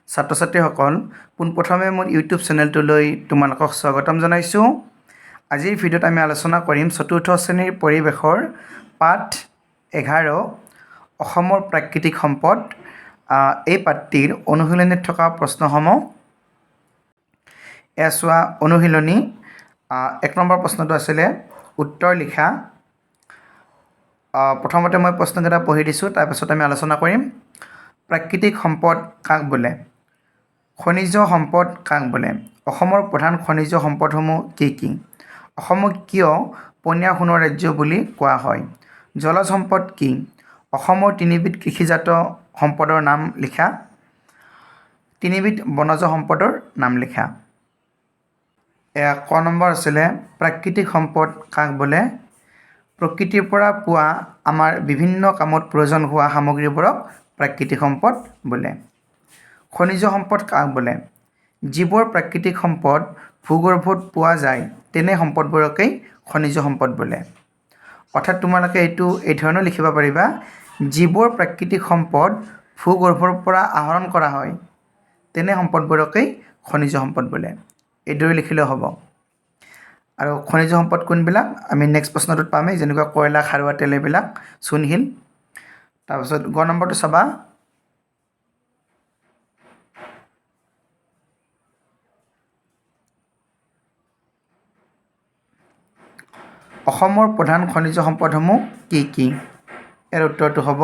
ছাত্ৰ ছাত্ৰীসকল পোনপ্ৰথমে মোৰ ইউটিউব চেনেলটোলৈ তোমালোকক স্বাগতম জনাইছোঁ। আজিৰ ভিডিঅ'ত আমি আলোচনা কৰিম চতুৰ্থ শ্ৰেণীৰ পৰিৱেশৰ পাঠ 11 অসমৰ প্ৰাকৃতিক সম্পদ। এই পাঠটিৰ অনুশীলনীত থকা প্ৰশ্নসমূহ এয়া চোৱা। অনুশীলনী 1 নম্বৰ প্ৰশ্নটো আছিলে উত্তৰ লিখা। প্ৰথমতে মই প্ৰশ্নকেইটা পঢ়ি দিছোঁ, তাৰপিছত আমি আলোচনা কৰিম। প্ৰাকৃতিক সম্পদ কাক বোলে? খনিজ সম্পদ কাক বোলে? অসমৰ প্ৰধান খনিজ সম্পদসমূহ কি কি? অসমক কিয় পনীয়া সোণৰ ৰাজ্য বুলি কোৱা হয়? জলজ সম্পদ কি? অসমৰ তিনিবিধ কৃষিজাত সম্পদৰ নাম লিখা। তিনিবিধ বনজ সম্পদৰ নাম লিখা। ক নম্বৰ আছিলে প্ৰাকৃতিক সম্পদ কাক বোলে? প্ৰকৃতিৰ পৰা পোৱা আমাৰ বিভিন্ন কামত প্ৰয়োজন হোৱা সামগ্ৰীবোৰক প্ৰাকৃতিক সম্পদ বোলে। খনিজ সম্পদ কাক বোলে? যিবোৰ প্ৰাকৃতিক সম্পদ ভূগৰ্ভত পোৱা যায় তেনে সম্পদবোৰকেই খনিজ সম্পদ বোলে। অৰ্থাৎ তোমালোকে এইটো এই ধৰণে লিখিব পাৰিবা, যিবোৰ প্ৰাকৃতিক সম্পদ ভূগৰ্ভৰ পৰা আহৰণ কৰা হয় তেনে সম্পদবোৰকেই খনিজ সম্পদ বোলে। এইদৰে লিখিলেও হ'ব। আৰু খনিজ সম্পদ কোনবিলাক আমি নেক্সট প্ৰশ্নটোত পামেই, যেনেকুৱা কয়লা, খাৰুৱা তেল, এইবিলাক চূণশিল। তাৰপিছত গ নম্বৰটো চাবা। অসমৰ প্ৰধান খনিজ সম্পদসমূহ কি কি? ইয়াৰ উত্তৰটো হ'ব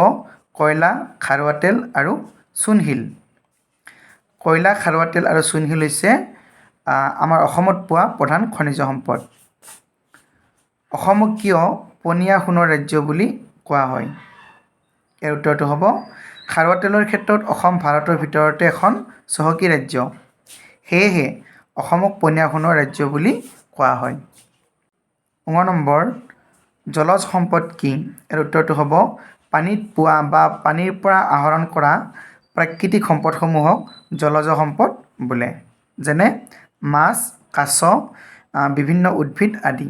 কয়লা, খাৰুৱা তেল আৰু চূণশিল। কয়লা, খাৰুৱা তেল আৰু চূণশিল হৈছে আমাৰ অসমত পোৱা প্ৰধান খনিজ সম্পদ। অসমক কিয় পনীয়া সোণৰ ৰাজ্য বুলি কোৱা হয়? ইয়াৰ উত্তৰটো হ'ব খাৰুৱা তেলৰ ক্ষেত্ৰত অসম ভাৰতৰ ভিতৰতে এখন চহকী ৰাজ্য, সেয়েহে অসমক পনীয়া সোণৰ ৰাজ্য বুলি কোৱা হয়। 9 নম্বৰ জলজ সম্পদ কি? ইয়াৰ উত্তৰটো হ'ব পানীত পোৱা বা পানীৰ পৰা আহৰণ কৰা প্ৰাকৃতিক সম্পদসমূহক জলজ সম্পদ বোলে, যেনে মাছ, কাছ, বিভিন্ন উদ্ভিদ আদি।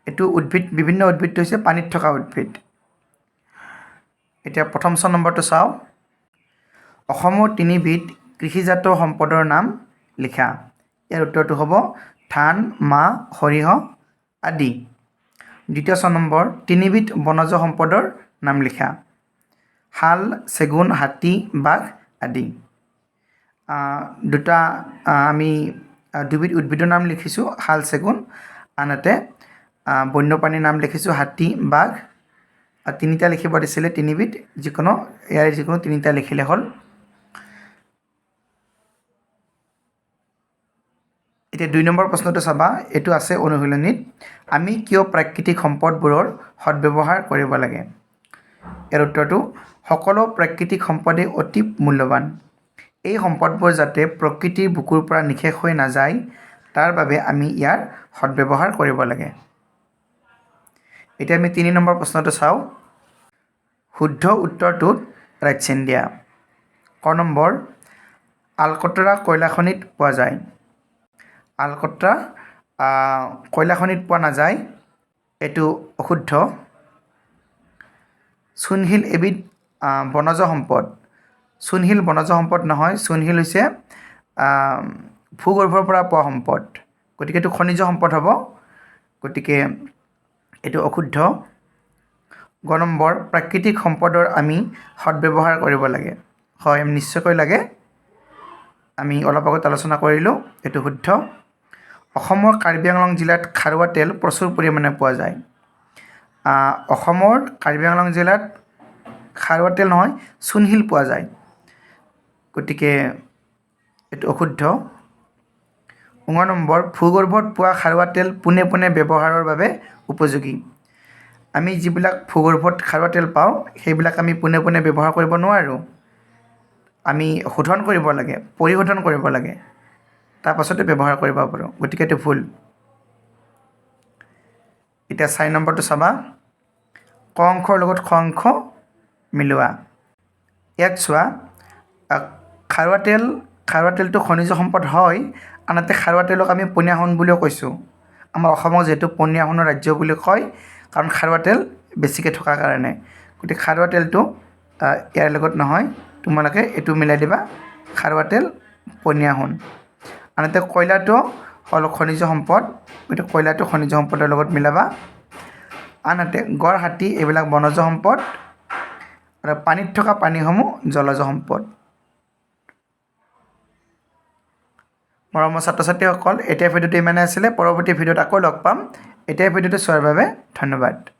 এইটো বিভিন্ন উদ্ভিদটো হৈছে পানীত থকা উদ্ভিদ। এতিয়া প্ৰথম 6 নম্বৰটো চাওঁ। অসমৰ তিনিবিধ কৃষিজাত সম্পদৰ নাম লিখা। ইয়াৰ উত্তৰটো হ'ব ধান, মাহ, সৰিয়হ আদি। দ্বিতীয় 6 নম্বৰ তিনিবিধ বনজ সম্পদৰ নাম লিখা। শাল, চেগুন, হাতী, বাঘ আদি। দুবিধ উদ্ভিদৰ নাম লিখিছোঁ, শাল, চেগুন। আনহাতে বন্যপ্ৰাণীৰ নাম লিখিছোঁ হাতী, বাঘ। তিনিটা লিখিব দিছিলে, তিনিবিধ, ইয়াৰে যিকোনো তিনিটা লিখিলে হ'ল। এতিয়া 2 নম্বৰ প্ৰশ্নটো চাবা। এইটো আছে অনুশীলনীত। আমি কিয় প্ৰাকৃতিক সম্পদবোৰৰ সদ্ব্যৱহাৰ কৰিব লাগে? ইয়াৰ উত্তৰটো সকলো প্ৰাকৃতিক সম্পদেই অতি মূল্যৱান। এই সম্পদবোৰ যাতে প্ৰকৃতিৰ বুকুৰ পৰা নিঃশেষ হৈ নাযায় তাৰ বাবে আমি ইয়াৰ সদ্ব্যৱহাৰ কৰিব লাগে। এতিয়া আমি 3 নম্বৰ প্ৰশ্নটো চাওঁ। শুদ্ধ উত্তৰটোত ৰাইট চিন দিয়া। ক নম্বৰ আলকটৰা কয়লা খনিত পোৱা যায়। আলকটৰা কয়লা খনিত পোৱা নাযায়, এইটো অশুদ্ধ। চূণশিল এবিধ বনজ সম্পদ। চূণশিল বনজ সম্পদ নহয়, চূণশিল হৈছে ভূগৰ্ভৰ পৰা পোৱা সম্পদ, গতিকে এইটো খনিজ সম্পদ হ'ব, গতিকে এইটো অশুদ্ধ। গ নম্বৰ প্ৰাকৃতিক সম্পদৰ আমি সদ্ব্যৱহাৰ কৰিব লাগে। হয়, আমি নিশ্চয়কৈ লাগে, আমি অলপ আগত আলোচনা কৰিলোঁ, এইটো শুদ্ধ। অসমৰ কাৰ্বি আংলং জিলাত খাৰুৱা তেল প্ৰচুৰ পৰিমাণে পোৱা যায়। অসমৰ কাৰ্বি আংলং জিলাত খাৰুৱা তেল নহয়, চূণশিল পোৱা যায়, গতিকে এইটো অশুদ্ধ। 9 নম্বৰ ভূগৰ্ভত পোৱা খাৰুৱা তেল পোনে পোনে ব্যৱহাৰৰ বাবে উপযোগী। আমি যিবিলাক ভূগৰ্ভত খাৰুৱা তেল পাওঁ সেইবিলাক আমি পোনে পোনে ব্যৱহাৰ কৰিব নোৱাৰোঁ, আমি শোধন কৰিব লাগে, পৰিশোধন কৰিব লাগে, তাৰপাছতে ব্যৱহাৰ কৰিব পাৰোঁ, গতিকে এইটো ভুল। এতিয়া 4 নম্বৰটো চাবা। ক অংশৰ লগত খ অংশ মিলোৱা। ইয়াত চোৱা, খাৰুৱা তেলটো খনিজ সম্পদ হয়, আনহাতে খাৰুৱা তেলক আমি পনীয়া সোণ বুলিও কৈছোঁ। আমাৰ অসমক যিহেতু পনীয়া সোণৰ ৰাজ্য বুলি কয়, কাৰণ খাৰুৱা তেল বেছিকৈ থকাৰ কাৰণে, গতিকে খাৰুৱা তেলটো ইয়াৰ লগত নহয়, তোমালোকে এইটো মিলাই দিবা, খাৰুৱা তেল পনীয়া সোণ আনহাতে কয়লাটো হ'ল খনিজ সম্পদ গতিকে কয়লাটো খনিজ সম্পদৰ লগত মিলাবা আনহাতে গড় হাতী এইবিলাক বনজ সম্পদ আৰু পানীত থকা প্ৰাণীসমূহ জলজ সম্পদ মৰমৰ ছাত্ৰ ছাত্ৰীসকল এতিয়া ভিডিঅ'টো ইমানে আছিলে পৰৱৰ্তী ভিডিঅ'ত আকৌ লগ পাম এতিয়া ভিডিঅ'টো চোৱাৰ বাবে ধন্যবাদ